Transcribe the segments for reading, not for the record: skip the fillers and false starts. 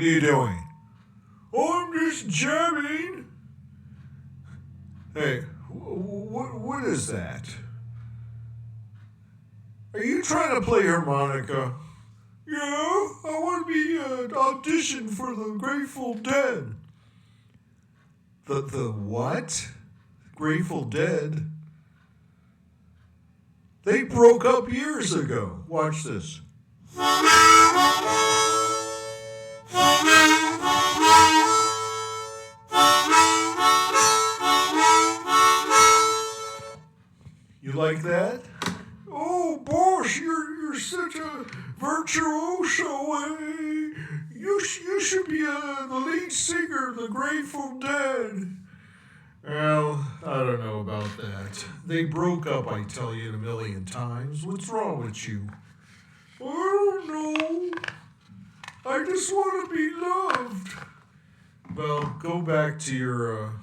you doing? Oh, I'm just jamming. Hey, what is that? Are you trying to play harmonica? Yeah, I want to be audition for the Grateful Dead. The what? Grateful Dead? They broke up years ago. Watch this. You like that? Oh, boss, you're such a virtuoso. You should be the lead singer of the Grateful Dead. Well, I don't know about that. They broke up, I tell you, 1,000,000 times. What's wrong with you? I don't know. I just want to be loved. Well, go back to your...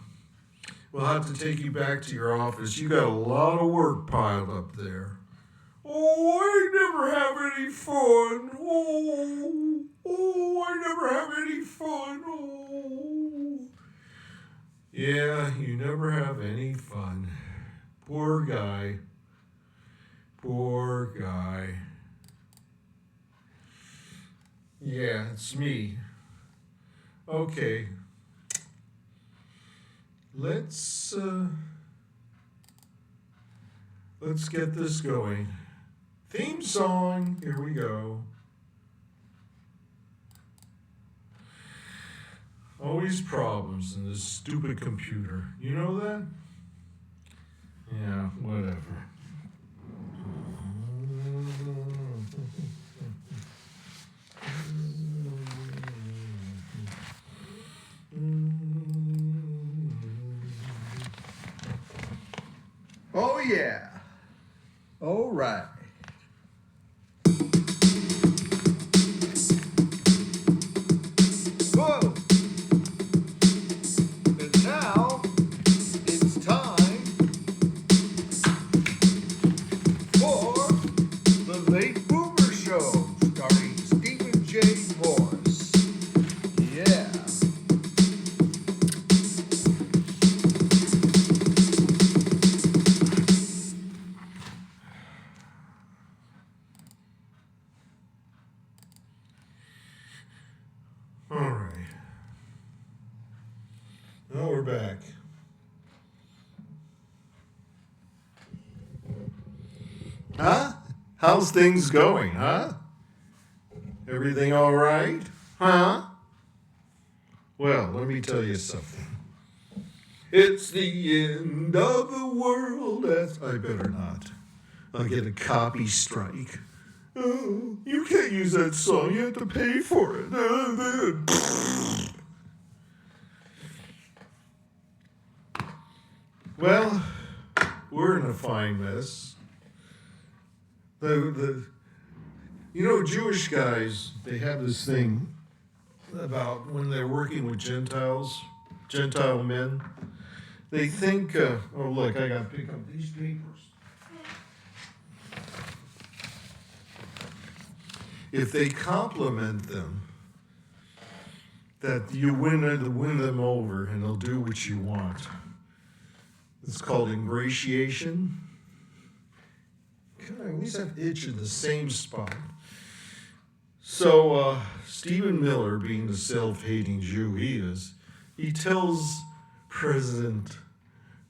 we'll have to take you back to your office. You got a lot of work piled up there. Oh, I never have any fun. Oh, I never have any fun. Oh. Yeah, you never have any fun. Poor guy. Poor guy. Yeah, it's me. Okay. Let's get this going. Theme song. Here we go. Always problems in this stupid computer. You know that? Yeah, whatever. Oh, yeah. All right. Whoa. And now it's time for the Late Boomer Show, starring Stephen J. Morris. Yeah. All right. Now we're back. Huh? How's things going, huh? Everything all right? Huh? Well, let me tell you something. It's the end of the world. I better not. I'll get a copy strike. Oh, you can't use that song. You have to pay for it. Well, we're in a fine mess. Jewish guys, they have this thing about when they're working with Gentile men. They think, oh, look, I got to pick up these papers. If they compliment them, that you win them over and they'll do what you want. It's called ingratiation. I always have itch in the same spot. So Stephen Miller, being the self-hating Jew he tells President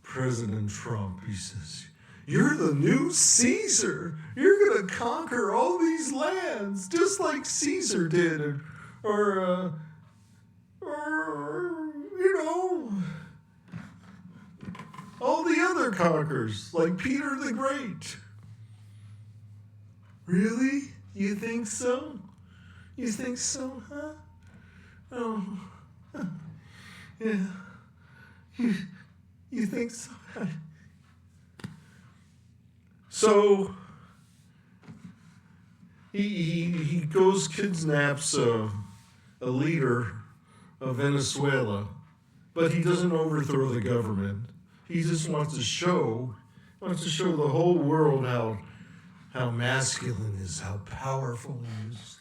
Trump, he says, "You're the new Caesar. You're going to conquer all these lands, just like Caesar did, or all the other conquerors, like Peter the Great." Really? You think so? You think so, huh? Oh, yeah. You think so? So he goes kidnaps a leader of Venezuela, but he doesn't overthrow the government. He just wants to show the whole world how masculine is, how powerful he is.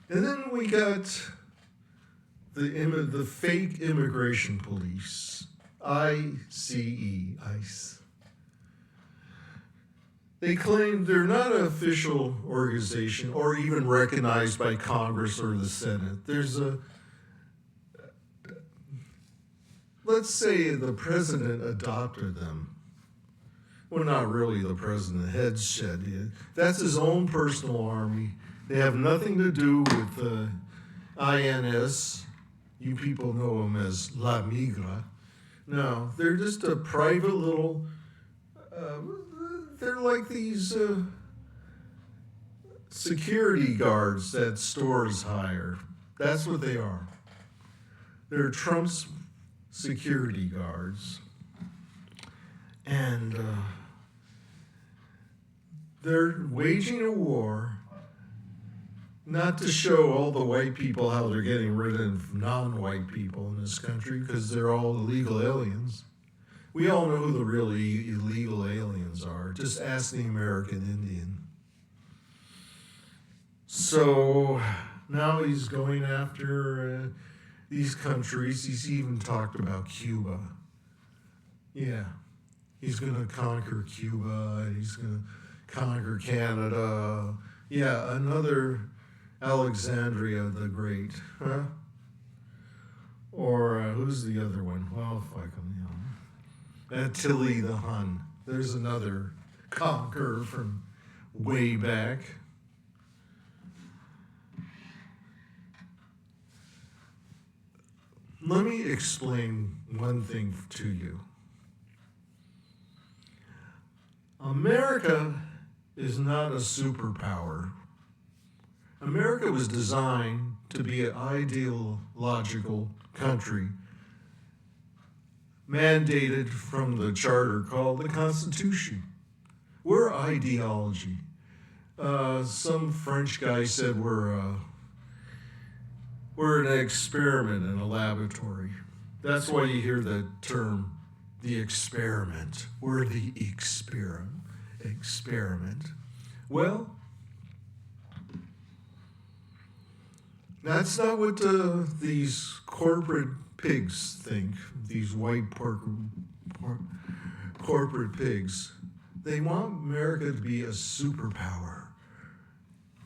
And then we got the fake immigration police, ICE. They claim they're not an official organization or even recognized by Congress or the Senate. Let's say the president adopted them. Well, not really the president, headship. That's his own personal army. They have nothing to do with the INS. You people know them as La Migra. No, they're just a private little, they're like these security guards that stores hire. That's what they are. They're Trump's security guards. And they're waging a war not to show all the white people how they're getting rid of non-white people in this country because they're all illegal aliens. We all know who the really illegal aliens are. Just ask the American Indian. So now he's going after these countries. He's even talked about Cuba. Yeah. He's going to conquer Cuba. He's going to conquer Canada. Yeah, another Alexandria the Great. Huh? Or who's the other one? Well, fuck him. Attila the Hun. There's another conqueror from way back. Let me explain one thing to you. America is not a superpower. America was designed to be an ideological country mandated from the charter called the Constitution. We're ideology. Some French guy said we're an experiment in a laboratory. That's why you hear the term, the experiment. We're the experiment. Well, that's not what these corporate pigs think, these white corporate pigs. They want America to be a superpower.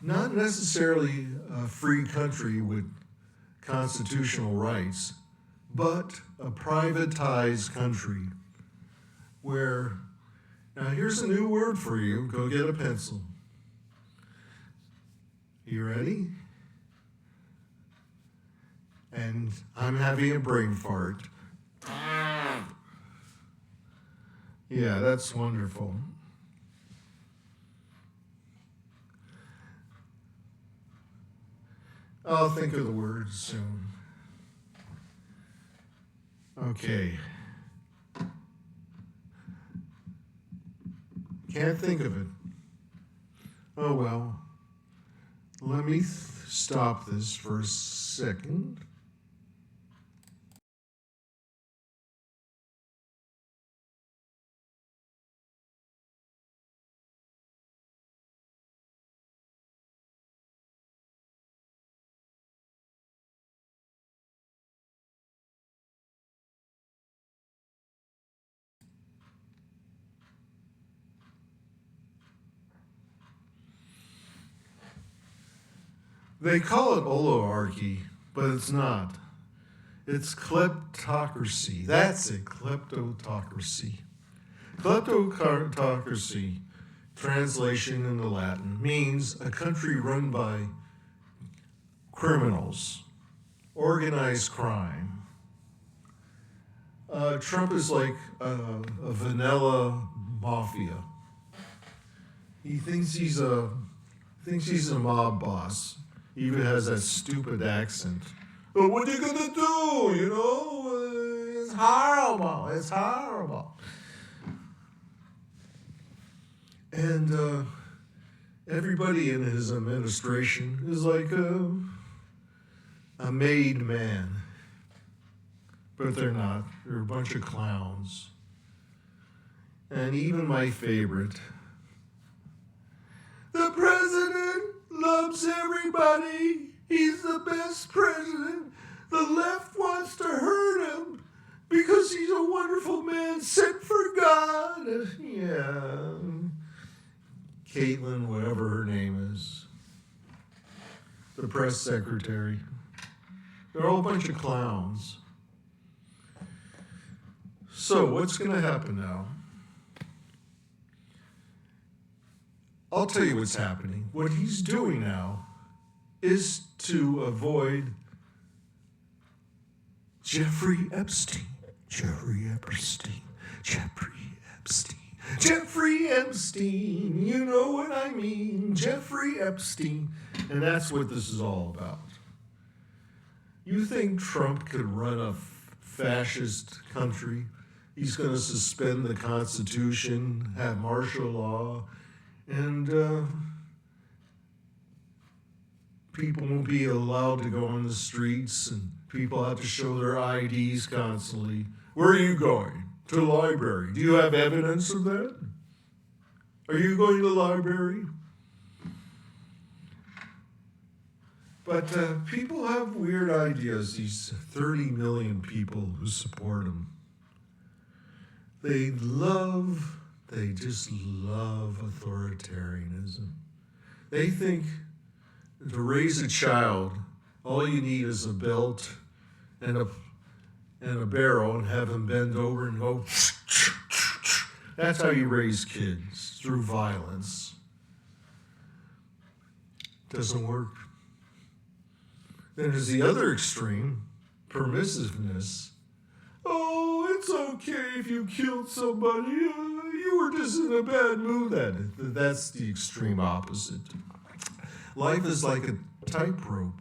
Not necessarily a free country with constitutional rights, but a privatized country where, now here's a new word for you. Go get a pencil. You ready? And I'm having a brain fart. Yeah, that's wonderful. I'll think of the words soon. Okay. Can't think of it. Oh well. Let me stop this for a second. They call it oligarchy, but it's not. It's kleptocracy. That's it, kleptocracy. Kleptocracy, translation into Latin, means a country run by criminals, organized crime. Trump is like a vanilla mafia. He thinks he's a mob boss. He even has that stupid accent. Oh, what are you gonna do? You know, it's horrible. It's horrible. And everybody in his administration is like a made man. But they're not. They're a bunch of clowns. And even my favorite, the president loves everybody He's the best president. The left wants to hurt him because he's a wonderful man sent for God. Yeah. Caitlin, whatever her name is. The press secretary. They're all a bunch of clowns. So what's going to happen now? I'll tell you what's happening. What he's doing now is to avoid Jeffrey Epstein. Jeffrey Epstein. Jeffrey Epstein. Jeffrey Epstein. You know what I mean. Jeffrey Epstein. And that's what this is all about. You think Trump could run a fascist country? He's going to suspend the Constitution, have martial law, and people won't be allowed to go on the streets, and people have to show their IDs constantly. Where are you going? To the library. Do you have evidence of that? Are you going to the library? But people have weird ideas, these 30 million people who support him. They just love authoritarianism. They think to raise a child, all you need is a belt and a barrel and have them bend over and go. That's how you raise kids, through violence. Doesn't work. Then there's the other extreme, permissiveness. Oh, it's okay if you killed somebody. You were just in a bad mood. That's the extreme opposite. Life is like a tightrope.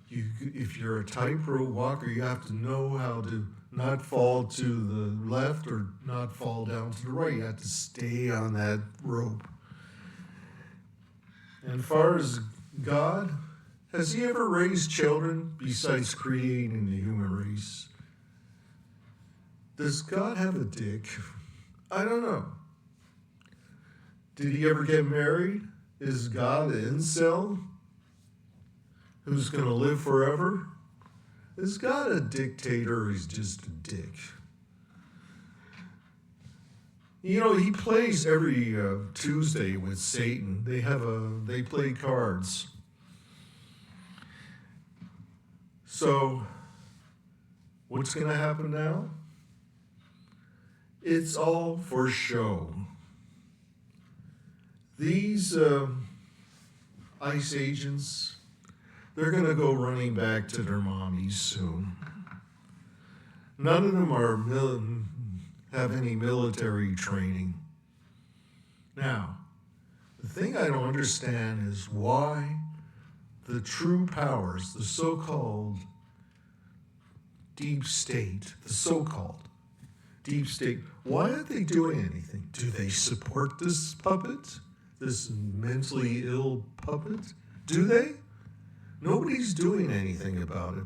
If you're a tightrope walker, you have to know how to not fall to the left or not fall down to the right. You have to stay on that rope. And as far as God, has he ever raised children besides creating the human race? Does God have a dick? I don't know. Did he ever get married? Is God an incel who's going to live forever? Is God a dictator or he's just a dick? You know, he plays every Tuesday with Satan. They play cards. So, what's going to happen now? It's all for show. These ICE agents, they're going to go running back to their mommies soon. None of them have any military training. Now, the thing I don't understand is why the true powers, the so-called deep state, why aren't they doing anything? Do they support this puppet? This mentally ill puppet? Do they? Nobody's doing anything about it.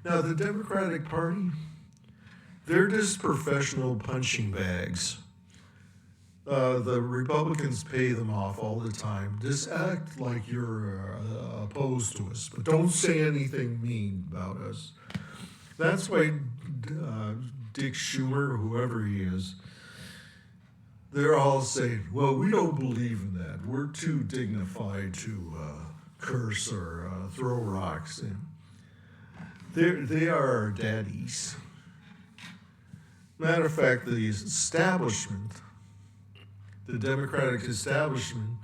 Now, the Democratic Party, they're just professional punching bags. The Republicans pay them off all the time. Just act like you're opposed to us, but don't say anything mean about us. That's why Dick Schumer, whoever he is, they're all saying, well, we don't believe in that. We're too dignified to curse or throw rocks. And they are our daddies. Matter of fact, the establishment, the Democratic establishment,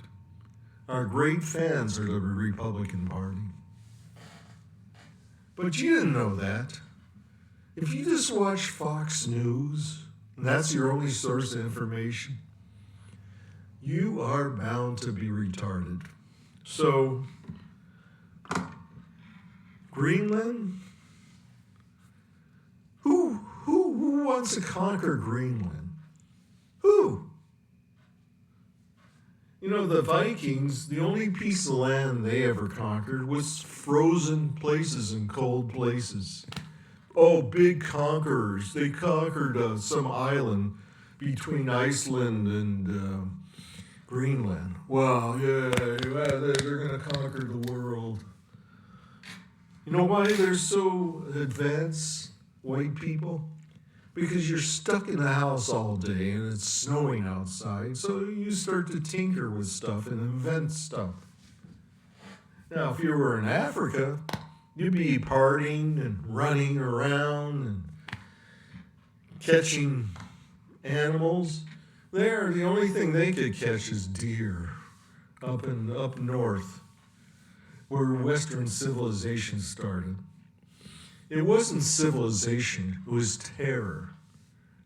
are great fans of the Republican Party. But you didn't know that. If you just watch Fox News, and that's your only source of information, you are bound to be retarded. So, Greenland? Who wants to conquer Greenland? Who? You know, the Vikings, the only piece of land they ever conquered was frozen places and cold places. Oh, big conquerors. They conquered some island between Iceland and Greenland. Wow, yeah, they're going to conquer the world. You know why they're so advanced, white people? Because you're stuck in the house all day and it's snowing outside, so you start to tinker with stuff and invent stuff. Now, if you were in Africa, you'd be partying and running around and catching animals. There, the only thing they could catch is deer up north, where Western civilization started. It wasn't civilization, it was terror.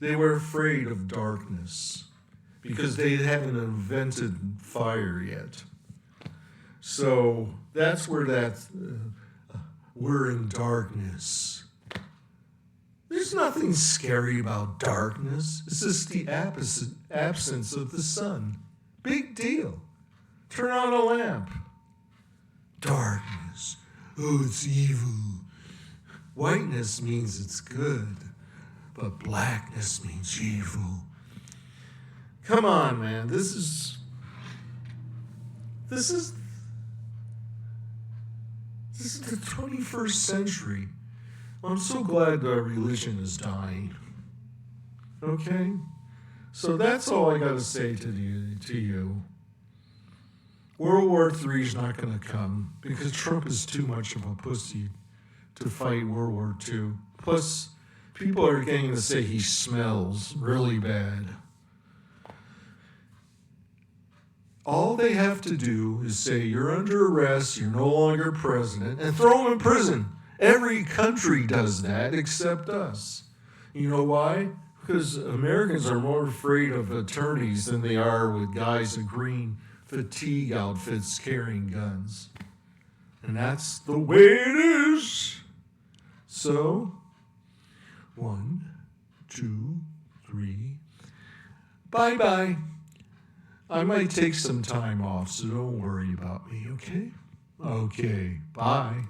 They were afraid of darkness because they haven't invented fire yet. So that's where we're in darkness. There's nothing scary about darkness. It's just the absence of the sun. Big deal. Turn on a lamp. Darkness. Oh, it's evil. Whiteness means it's good, but blackness means evil. Come on, man. This is the 21st century. I'm so glad that religion is dying. Okay? So that's all I got to say to you. World War III is not going to come because Trump is too much of a pussy to fight World War II. Plus, people are getting to say he smells really bad. All they have to do is say, you're under arrest, you're no longer president, and throw him in prison. Every country does that except us. You know why? Because Americans are more afraid of attorneys than they are with guys in green fatigue outfits carrying guns. And that's the way it is. So, 1, 2, 3, bye-bye. I might take some time off, so don't worry about me, okay? Okay, bye.